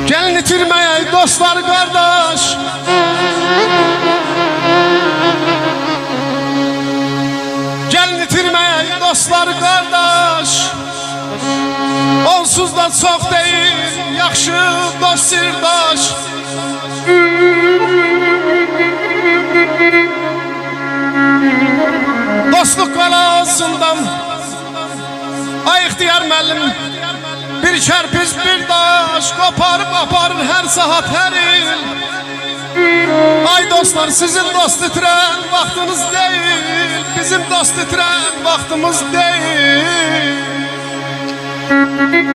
Gelin itirmeye dostlar kardeş, gelin itirmeye dostlar kardeş. Onsuz da çok değil, yaxşı dost sirdaş. Dostluk qalasından ay ixtiyar müəllim, bir kərpiz bir daş qoparıb aparır hər saat hər il. Ay dostlar, sizin dost itirən vaxtınız deyil, bizim dost itirən vaxtımız deyil.